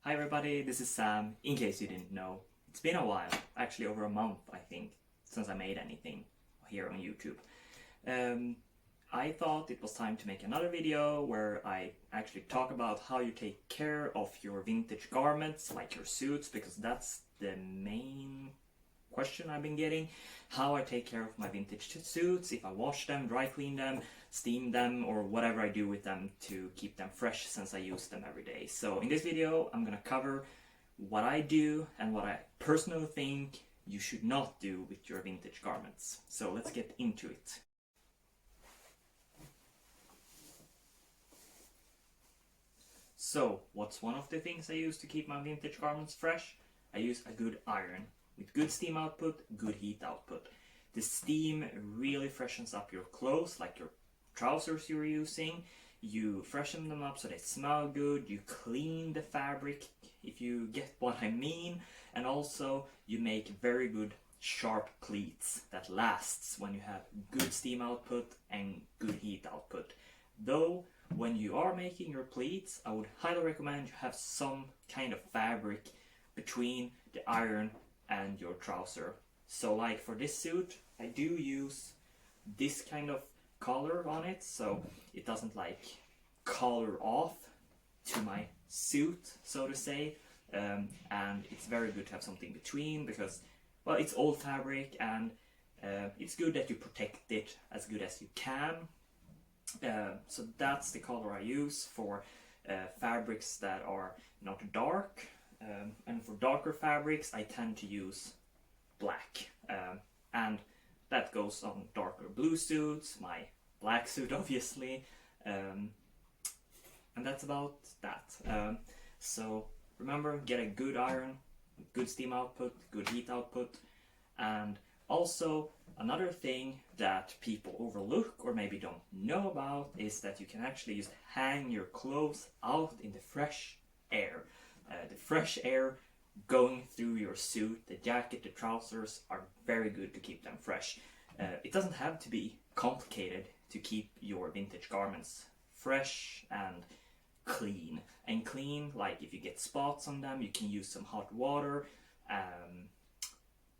Hi everybody, this is Sam, in case you didn't know. It's been a while, actually over a month I think, since I made anything here on YouTube. I thought it was time to make another video where I actually talk about how you take care of your vintage garments, like your suits, because that's the main question I've been getting. How I take care of my vintage suits, if I wash them, dry clean them, steam them, or whatever I do with them to keep them fresh since I use them every day. So in this video I'm gonna cover what I do and what I personally think you should not do with your vintage garments. So let's get into it. So what's one of the things I use to keep my vintage garments fresh? I use a good iron. With good steam output, good heat output. The steam really freshens up your clothes, like your trousers you're using. You freshen them up so they smell good. You clean the fabric, if you get what I mean. And also you make very good sharp pleats that lasts when you have good steam output and good heat output. Though when you are making your pleats, I would highly recommend you have some kind of fabric between the iron and your trouser. So like for this suit, I do use this kind of collar on it, so it doesn't like color off to my suit, so to say. And it's very good to have something between because, well, it's old fabric and it's good that you protect it as good as you can. So that's the color I use for fabrics that are not dark. And for darker fabrics I tend to use black, and that goes on darker blue suits, my black suit obviously, and that's about that. So remember, get a good iron, good steam output, good heat output. And also another thing that people overlook or maybe don't know about is that you can actually just hang your clothes out in the fresh air. The fresh air going through your suit, the jacket, the trousers are very good to keep them fresh. It doesn't have to be complicated to keep your vintage garments fresh and clean. And clean, like if you get spots on them, you can use some hot water.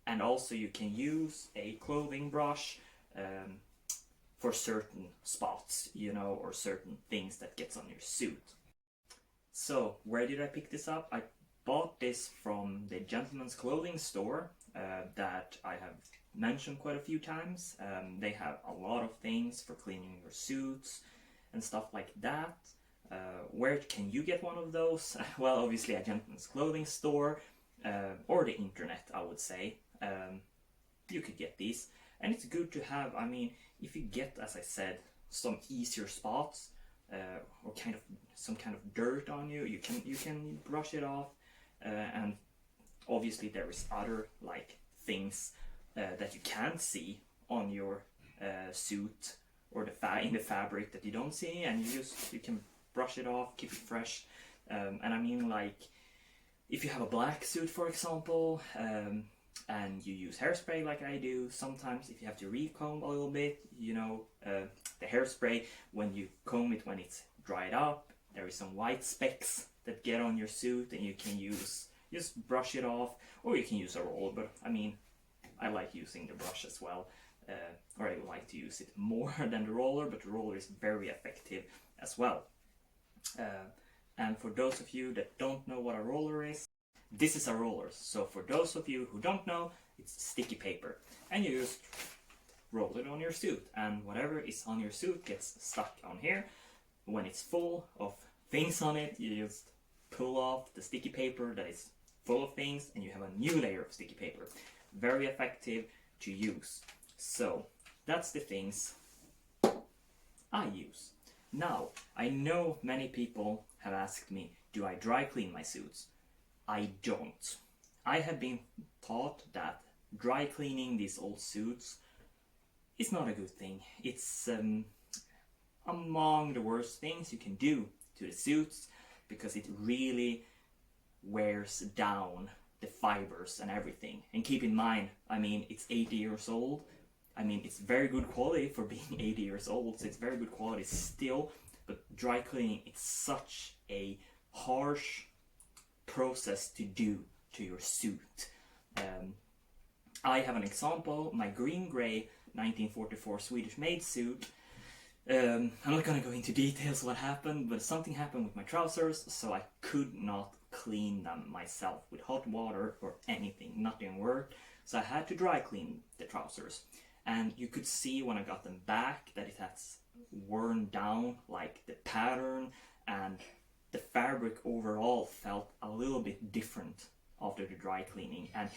And also you can use a clothing brush for certain spots, you know, or certain things that gets on your suit. So, where did I pick this up? I bought this from the gentleman's clothing store that I have mentioned quite a few times. They have a lot of things for cleaning your suits and stuff like that. Where can you get one of those? Well, obviously a gentleman's clothing store or the internet, I would say. You could get these. And it's good to have, I mean, if you get, as I said, some easier spots, or kind of some kind of dirt on you, you can brush it off, and obviously there is other like things that you can't see on your suit or in the fabric that you don't see, and you can brush it off, keep it fresh. And I mean, like if you have a black suit, for example, and you use hairspray like I do, sometimes if you have to recomb a little bit, you know, the hairspray, when you comb it, when it's dried up, there is some white specks that get on your suit, and you can just brush it off, or you can use a roller. But I mean, I like using the brush as well, or I like to use it more than the roller, but the roller is very effective as well. And for those of you that don't know what a roller is, this is a roller. So for those of you who don't know, it's sticky paper, and you just roll it on your suit, and whatever is on your suit gets stuck on here. When it's full of things on it, you just pull off the sticky paper that is full of things, and you have a new layer of sticky paper. Very effective to use. So that's the things I use. Now, I know many people have asked me, do I dry clean my suits? I don't. I have been taught that dry cleaning these old suits is not a good thing. It's among the worst things you can do to the suits, because it really wears down the fibers and everything. And keep in mind, I mean, it's 80 years old. I mean, it's very good quality for being 80 years old, so it's very good quality still. But dry cleaning, it's such a harsh process to do to your suit. I have an example, my green-gray 1944 Swedish-made suit. I'm not gonna go into details what happened, but something happened with my trousers, so I could not clean them myself with hot water or anything. Nothing worked, so I had to dry clean the trousers. And you could see when I got them back that it has worn down, like the pattern, and the fabric overall felt a little bit different after the dry cleaning, and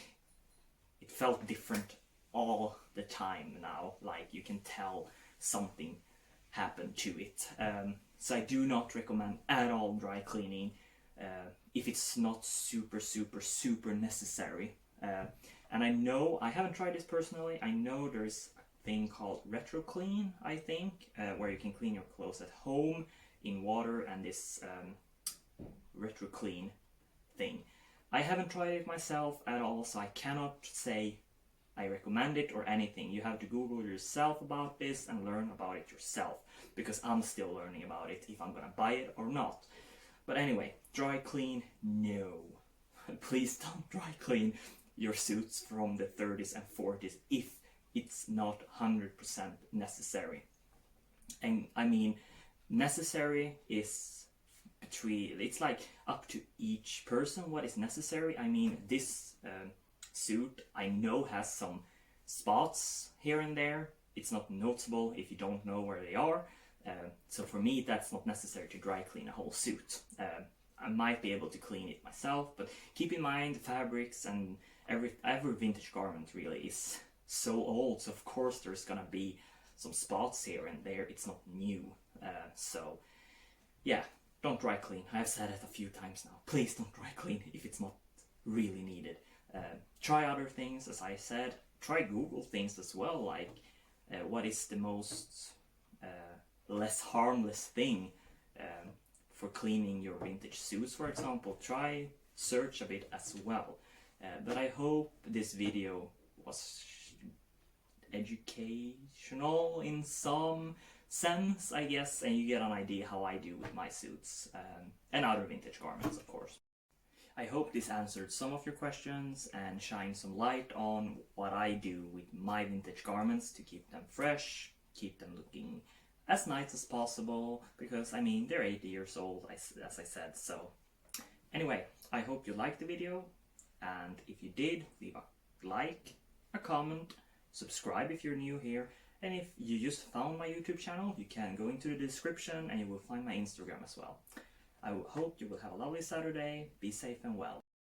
it felt different all the time now. Like you can tell something happened to it. So I do not recommend at all dry cleaning if it's not super necessary. And I know, I haven't tried this personally, I know there's a thing called Retrosamme, I think, where you can clean your clothes at home in water, and this Retrosamme thing. I haven't tried it myself at all, so I cannot say I recommend it or anything. You have to Google yourself about this and learn about it yourself, because I'm still learning about it, if I'm gonna buy it or not. But anyway, dry clean, no. Please don't dry clean your suits from the 30s and 40s if it's not 100% necessary. And I mean, necessary is it's like up to each person what is necessary. I mean, this suit I know has some spots here and there. It's not noticeable if you don't know where they are. So for me, that's not necessary to dry clean a whole suit. I might be able to clean it myself, but keep in mind the fabrics and every vintage garment really is so old, so of course there's gonna be some spots here and there. It's not new. So yeah, don't dry clean. I've said it a few times now. Please don't dry clean if it's not really needed. Try other things, as I said. Try Google things as well, like what is the most less harmless thing for cleaning your vintage suits, for example. Try search a bit as well. But I hope this video was educational in some sense, I guess, and you get an idea how I do with my suits and other vintage garments, of course. I hope this answered some of your questions and shined some light on what I do with my vintage garments to keep them fresh, keep them looking as nice as possible, because I mean, they're 80 years old, as I said. So anyway, I hope you liked the video, and if you did, leave a like, a comment, subscribe if you're new here, and if you just found my YouTube channel, you can go into the description and you will find my Instagram as well. I hope you will have a lovely Saturday, be safe and well.